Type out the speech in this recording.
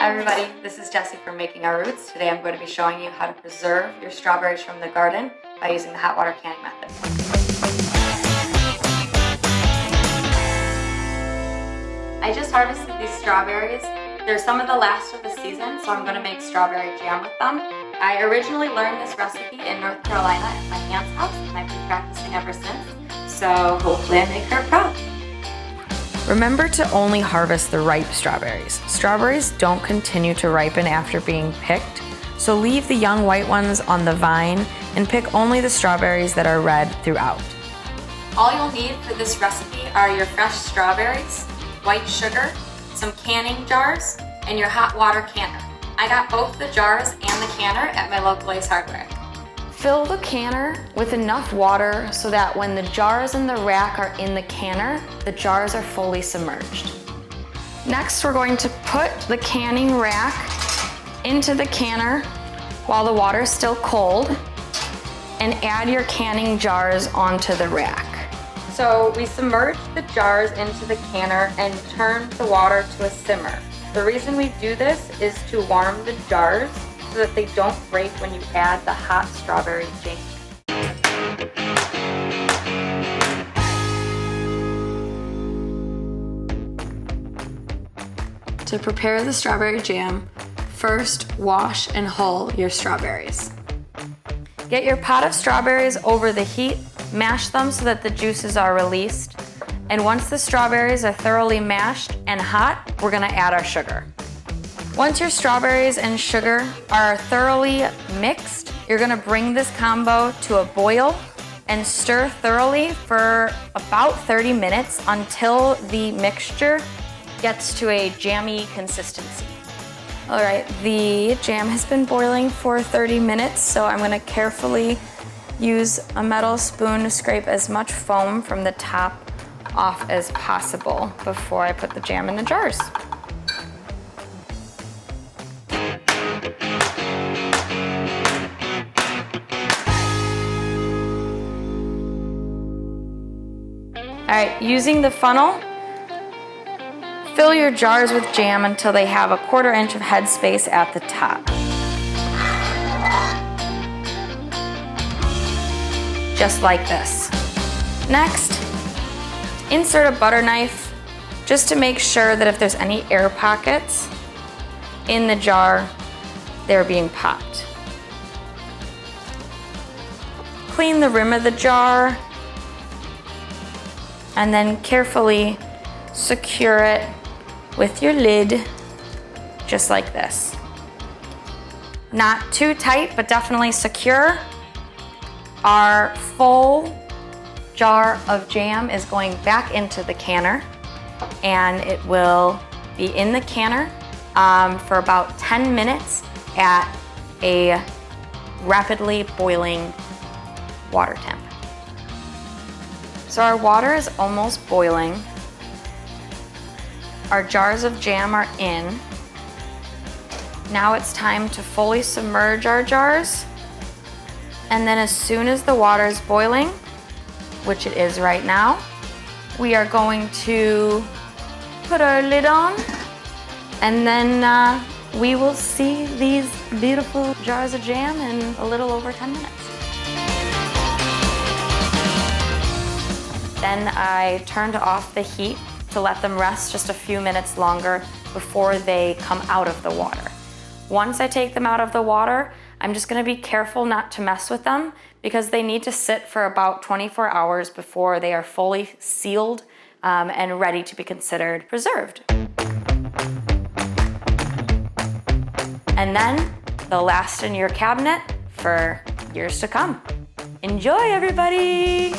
Hi everybody, this is Jessie from Making Our Roots. Today I'm going to be showing you how to preserve your strawberries from the garden by using the hot water canning method. I just harvested these strawberries. They're some of the last of the season, so I'm going to make strawberry jam with them. I originally learned this recipe in North Carolina at my aunt's house, and I've been practicing ever since, so hopefully I make her proud. Remember to only harvest the ripe strawberries. Strawberries don't continue to ripen after being picked, so leave the young white ones on the vine and pick only the strawberries that are red throughout. All you'll need for this recipe are your fresh strawberries, white sugar, some canning jars, and your hot water canner. I got both the jars and the canner at my local Ace Hardware. Fill the canner with enough water so that when the jars in the rack are in the canner, the jars are fully submerged. Next, we're going to put the canning rack into the canner while the water is still cold and add your canning jars onto the rack. So we submerge the jars into the canner and turn the water to a simmer. The reason we do this is to warm the jars so that they don't break when you add the hot strawberry jam. To prepare the strawberry jam, first wash and hull your strawberries. Get your pot of strawberries over the heat, mash them so that the juices are released, and once the strawberries are thoroughly mashed and hot, we're gonna add our sugar. Once your strawberries and sugar are thoroughly mixed, you're gonna bring this combo to a boil and stir thoroughly for about 30 minutes until the mixture gets to a jammy consistency. All right, the jam has been boiling for 30 minutes, so I'm gonna carefully use a metal spoon to scrape as much foam from the top off as possible before I put the jam in the jars. All right, using the funnel, fill your jars with jam until they have a 1/4 inch of headspace at the top. Just like this. Next, insert a butter knife just to make sure that if there's any air pockets in the jar, they're being popped. Clean the rim of the jar and then carefully secure it with your lid, just like this. Not too tight, but definitely secure. Our full jar of jam is going back into the canner, and it will be in the canner for about 10 minutes at a rapidly boiling water temp. So our water is almost boiling. Our jars of jam are in. Now it's time to fully submerge our jars. And then as soon as the water is boiling, which it is right now, we are going to put our lid on, and then we will see these beautiful jars of jam in a little over 10 minutes. Then I turned off the heat to let them rest just a few minutes longer before they come out of the water. Once I take them out of the water, I'm just gonna be careful not to mess with them because they need to sit for about 24 hours before they are fully sealed and ready to be considered preserved. And then they'll last in your cabinet for years to come. Enjoy, everybody!